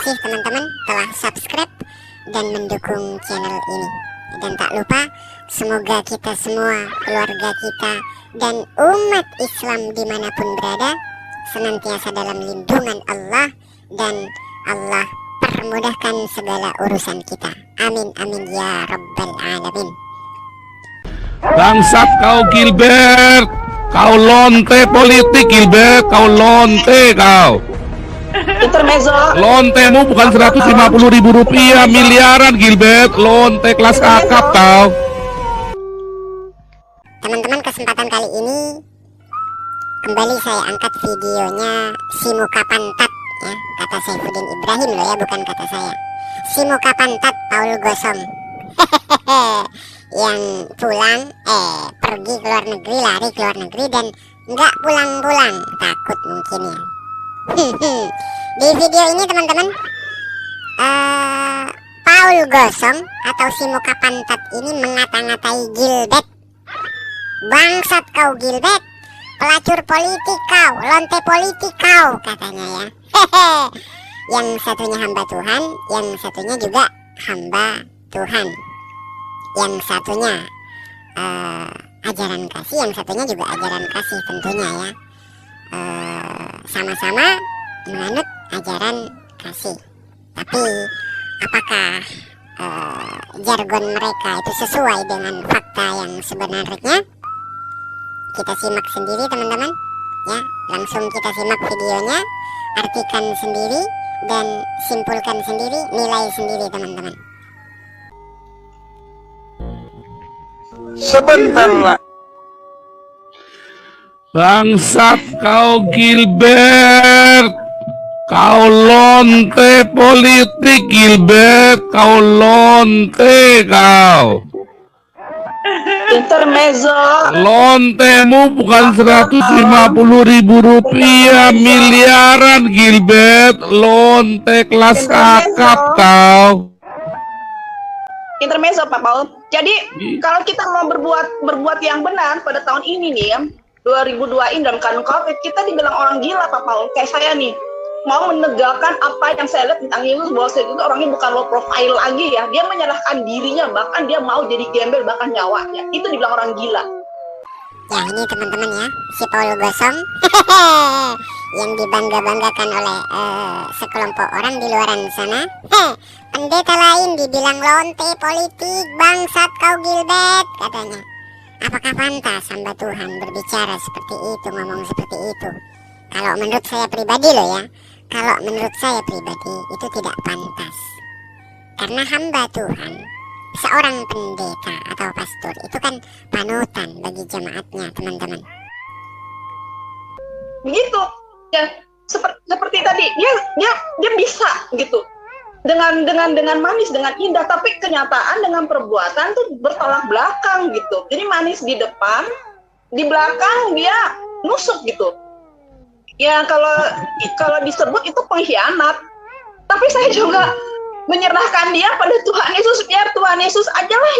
kasih teman-teman telah subscribe dan mendukung channel ini. Dan tak lupa, semoga kita semua, keluarga kita, dan umat Islam dimanapun berada senantiasa dalam lindungan Allah, dan Allah permudahkan segala urusan kita. Amin amin ya rabbal alamin. Bangsat kau Gilbert, kau lonte politik Gilbert, kau lonte kau. Intermezzo. Lontemu bukan 150.000 rupiah, miliaran Gilbert, lonte kelas kakap kau. Teman-teman, kesempatan kali ini kembali saya angkat videonya si muka pantat, ya, kata Saifuddin Ibrahim loh ya, bukan kata saya. Si muka pantat Paul Gosong yang pulang pergi ke luar negeri, lari ke luar negeri dan nggak pulang-pulang, takut mungkin ya. Di video ini teman-teman, Paul Gosong atau si muka pantat ini mengata-ngatai Gilbert. Bangsat kau Gilbert, pelacur politik kau, lonte politik kau, katanya ya. Yang satunya hamba Tuhan, yang satunya juga hamba Tuhan. Yang satunya ajaran kasih, yang satunya juga ajaran kasih tentunya ya. Sama-sama menganut ajaran kasih. Tapi apakah jargon mereka itu sesuai dengan fakta yang sebenarnya? Kita simak sendiri teman-teman ya. Langsung kita simak videonya, artikan sendiri dan simpulkan sendiri, nilai sendiri teman-teman. Sebentar lah. Bangsat kau Gilbert, kau lonte politik Gilbert, kau lonte kau. Intermezzo. Lontemu bukan 150.000 rupiah, miliaran Gilbert, lonte kelas kakap kau. Intermezzo Pak Paul. Jadi kalau kita mau berbuat yang benar pada tahun ini nih ya, 2002 ini dalam keadaan COVID, kita dibilang orang gila Pak Paul. Kayak saya nih, mau menegakkan apa yang saya lihat tentang Yesus, bahwa saya itu orangnya bukan low profile lagi ya. Dia menyerahkan dirinya, bahkan dia mau jadi gembel, bahkan nyawanya. Itu dibilang orang gila. Ya ini teman-teman ya, si Paul Gosong yang dibangga-banggakan oleh sekelompok orang di luaran sana. Pendeta lain dibilang lonte politik, bangsat kau Gilbert, katanya. Apakah pantas hamba Tuhan berbicara seperti itu, ngomong seperti itu? Kalau menurut saya pribadi loh ya, kalau menurut saya pribadi itu tidak pantas. Karena hamba Tuhan, seorang pendeta atau pastor itu kan panutan bagi jemaatnya teman-teman. Begitu ya, seperti tadi dia bisa gitu dengan manis, dengan indah, tapi kenyataan dengan perbuatan tuh bertolak belakang gitu. Jadi manis di depan, di belakang dia nusuk gitu. Ya kalau disebut itu pengkhianat. Tapi saya juga menyerahkan dia pada Tuhan Yesus, biar Tuhan Yesus ajalah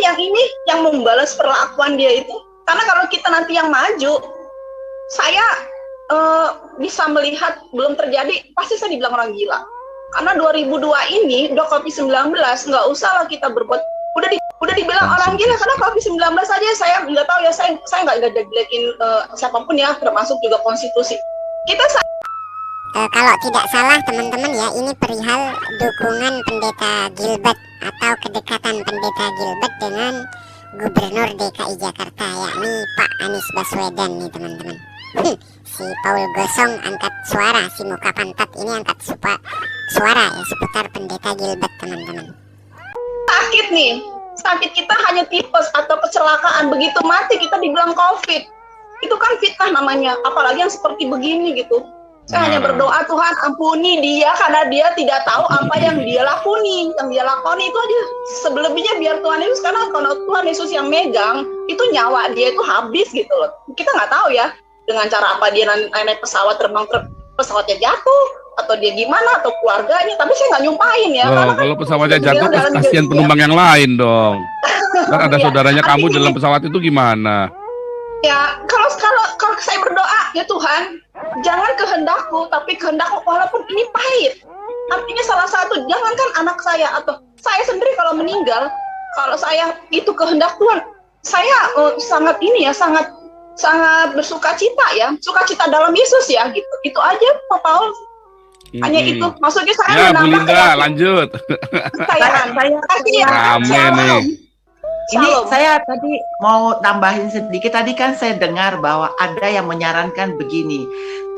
yang membalas perlakuan dia itu. Karena kalau kita nanti yang maju, saya bisa melihat belum terjadi, pasti saya dibilang orang gila. Karena 2002 ini udah COVID-19, nggak usah lah kita berbuat. Udah dibilang orang gila karena COVID-19 aja. Saya nggak tahu ya, saya nggak jelekin siapapun ya, termasuk juga konstitusi. Kalau tidak salah teman-teman ya, ini perihal dukungan pendeta Gilbert atau kedekatan pendeta Gilbert dengan Gubernur DKI Jakarta, yakni Pak Anies Baswedan nih teman-teman. Si Paul Gosong angkat suara, si muka pantat ini angkat suara ya seputar pendeta Gilbert teman-teman. Sakit kita hanya tipes atau kecelakaan, begitu mati kita dibilang COVID. Itu kan fitnah namanya, apalagi yang seperti begini gitu. Saya hanya berdoa, Tuhan ampuni dia karena dia tidak tahu apa yang dia lakoni. Yang dia lakoni itu aja, sebelumnya biar Tuhan Yesus, karena kalau Tuhan Yesus yang megang, itu nyawa dia itu habis gitu loh. Kita nggak tahu ya dengan cara apa dia naik pesawat, terbang pesawatnya jatuh, atau dia gimana, atau keluarganya, tapi saya nggak nyumpahin ya. Oh, kalau pesawatnya jatuh, kasihan penumpang yang lain dong. Kan ada saudaranya kamu dalam pesawat itu gimana? Ya, kalau saya berdoa, ya Tuhan, jangan kehendakku, tapi kehendakmu, walaupun ini pahit. Artinya salah satu, jangankan anak saya atau saya sendiri kalau meninggal, kalau saya itu kehendak Tuhan, saya sangat ini ya, sangat bersuka cita ya, sukacita dalam Yesus ya, gitu. Itu aja Pak Paul. Hanya itu, maksudnya saya Ya, Bu menambah Linda, keyakinan lanjut. saya. Kasih ya. Rame Shalom. nih. Ini Shalom. saya tadi mau tambahin sedikit. Tadi kan saya dengar bahwa ada yang menyarankan begini,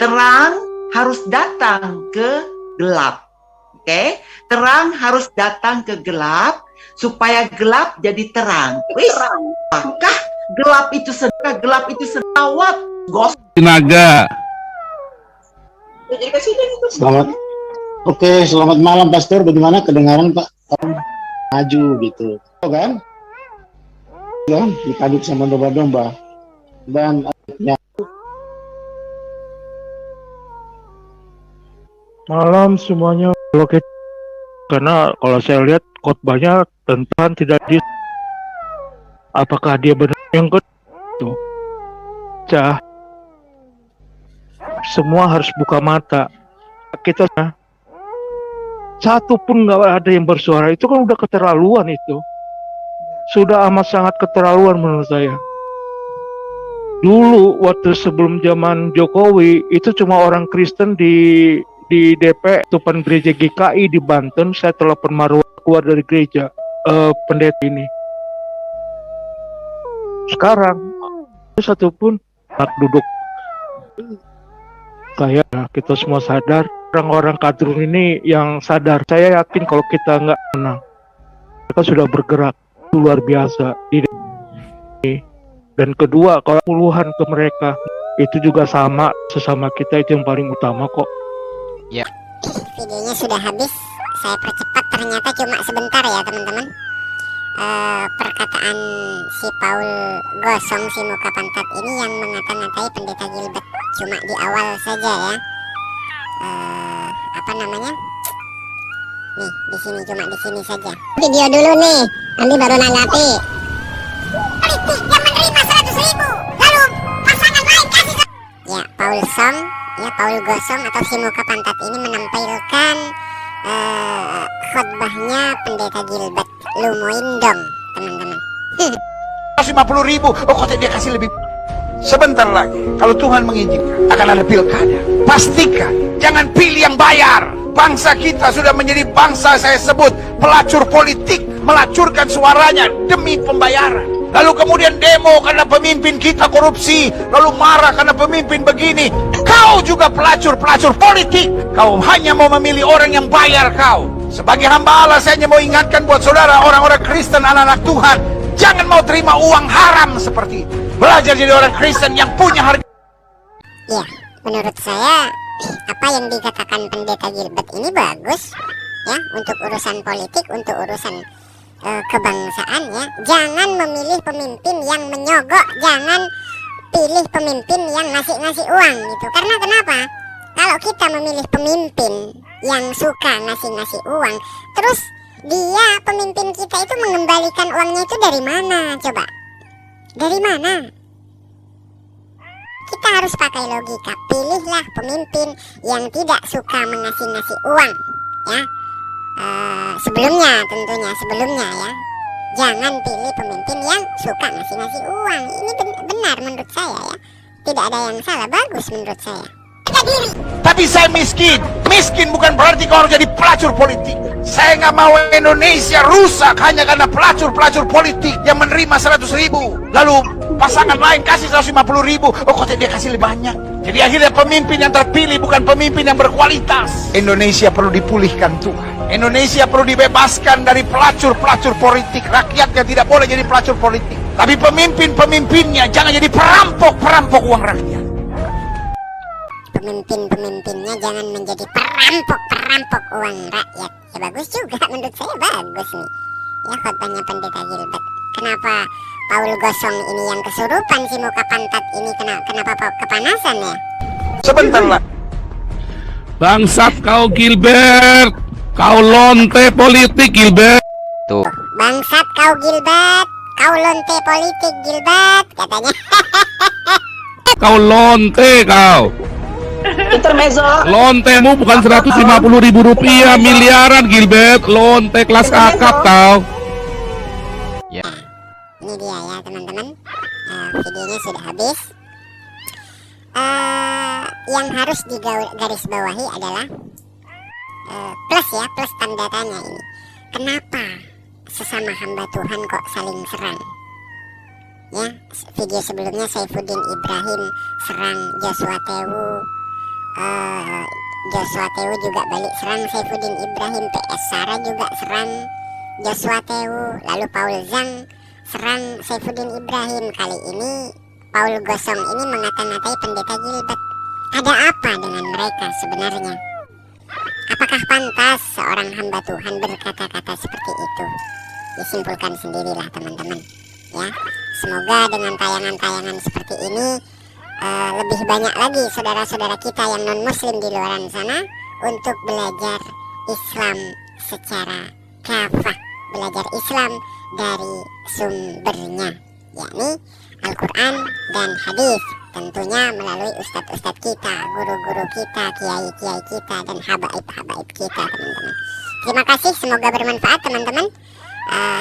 terang harus datang ke gelap. Oke? Terang harus datang ke gelap supaya gelap jadi terang. Wis, Terang. apakah gelap itu sedawat? Gos. Naga. Jadi presiden itu. Selamat. Oke, selamat malam Pastor. Bagaimana kedengaran Pak? Maju gitu. Oh, kan? Kan ditabik sama domba-domba. Dan ya, Malam semuanya. Karena kalau saya lihat khotbahnya tentang tidak di, apakah dia benar yang kedua? Cah, semua harus buka mata. Kita satu pun nggak ada yang bersuara, itu kan udah keterlaluan itu. Sudah amat sangat keterlaluan menurut saya. Dulu waktu sebelum zaman Jokowi itu cuma orang Kristen di DP Tupan Gereja GKI di Banten. Saya telepon Marwah keluar dari gereja pendeta ini. Sekarang satu pun tak duduk. Kayak kita semua sadar, orang-orang kadrun ini yang sadar. Saya yakin kalau kita nggak menang, mereka sudah bergerak luar biasa di dan kedua, kalau puluhan ke mereka itu juga sama sesama kita, itu yang paling utama kok. Videonya sudah habis, saya percepat, ternyata cuma sebentar ya teman-teman. Perkataan si Paul gosong si muka pantat ini yang mengata-ngatai pendeta Gilbert cuma di awal saja ya. Apa namanya? Nih, di sini, cuma di sini saja. Video dulu nih, nanti baru nanggapi. Politik yang menerima 100.000, lalu pasangan lain kasih. Ya, Paul gosong atau si muka pantat ini menampilkan khotbahnya pendeta Gilbert. Lumoin dong, teman-teman. 50.000, kok dia kasih lebih. Sebentar lagi, kalau Tuhan mengizinkan, akan ada pilkada. Pastikan, jangan pilih yang bayar. Bangsa kita sudah menjadi bangsa, saya sebut, pelacur politik, melacurkan suaranya demi pembayaran. Lalu kemudian demo karena pemimpin kita korupsi, lalu marah karena pemimpin begini. Kau juga pelacur-pelacur politik. Kau hanya mau memilih orang yang bayar kau. Sebagai hamba Allah, saya hanya mau ingatkan buat saudara, orang-orang Kristen, anak-anak Tuhan, jangan mau terima uang haram seperti itu. Belajar jadi orang Kristen yang punya harga. Ya, menurut saya apa yang dikatakan pendeta Gilbert ini bagus ya, untuk urusan politik, untuk urusan kebangsaan ya. Jangan memilih pemimpin yang menyogok, jangan pilih pemimpin yang ngasih uang gitu. Karena kenapa? Kalau kita memilih pemimpin yang suka ngasih uang, terus dia, pemimpin kita itu mengembalikan uangnya itu dari mana coba? Dari mana? Kita harus pakai logika. Pilihlah pemimpin yang tidak suka mengasih uang ya. Sebelumnya ya. Jangan pilih pemimpin yang suka ngasih uang. Ini benar menurut saya ya. Tidak ada yang salah, bagus menurut saya. Tapi saya miskin. Miskin bukan berarti kau harus jadi pelacur politik. Saya nggak mau Indonesia rusak hanya karena pelacur-pelacur politik yang menerima 100.000. Lalu pasangan lain kasih 150.000. Kok dia kasih lebih banyak? Jadi akhirnya pemimpin yang terpilih bukan pemimpin yang berkualitas. Indonesia perlu dipulihkan Tuhan. Indonesia perlu dibebaskan dari pelacur-pelacur politik. Rakyatnya tidak boleh jadi pelacur politik. Tapi pemimpin-pemimpinnya jangan jadi perampok-perampok uang rakyat. Pemimpin-pemimpinnya jangan menjadi perampok uang rakyat. Ya bagus juga, menurut saya bagus nih ya khotbahnya pendeta Gilbert. Kenapa Paul gosong ini yang kesurupan, si muka pantat ini kenapa kepanasan ya? Sebentar lah. Bangsat kau Gilbert. Kau lonte politik Gilbert. Bangsat kau Gilbert, kau lonte politik Gilbert katanya. Kau lonte kau. Intermezzo. Lontemu bukan 150.000 rupiah, miliaran Gilbert. Lonte kelas kakap tau. Ini dia ya teman-teman. Videonya sudah habis. Yang harus digarisbawahi adalah plus ya, plus tanda tanya ini. Kenapa sesama hamba Tuhan kok saling serang? Ya, video sebelumnya Saifuddin Ibrahim serang Joshua Tewu. Joshua Tewu juga balik serang Saifuddin Ibrahim. PS Sarah juga serang Joshua Tewu. Lalu Paul Zhang serang Saifuddin Ibrahim. Kali ini Paul Gosong ini mengata-ngatai pendeta Gilbert. Ada apa dengan mereka sebenarnya? Apakah pantas seorang hamba Tuhan berkata-kata seperti itu? Disimpulkan sendirilah teman-teman ya. Semoga dengan tayangan-tayangan seperti ini lebih banyak lagi saudara-saudara kita yang non-muslim di luar sana untuk belajar Islam secara kafah, belajar Islam dari sumbernya, yakni Al-Quran dan hadis, tentunya melalui ustadz-ustadz kita, guru-guru kita, kiai-kiai kita, dan habaib-habaib kita teman-teman. Terima kasih, semoga bermanfaat teman-teman.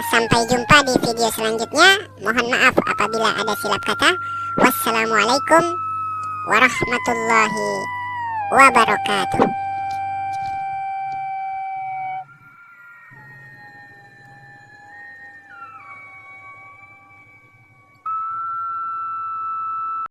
Sampai jumpa di video selanjutnya. Mohon maaf apabila ada silap kata. Wassalamualaikum warahmatullahi wabarakatuh.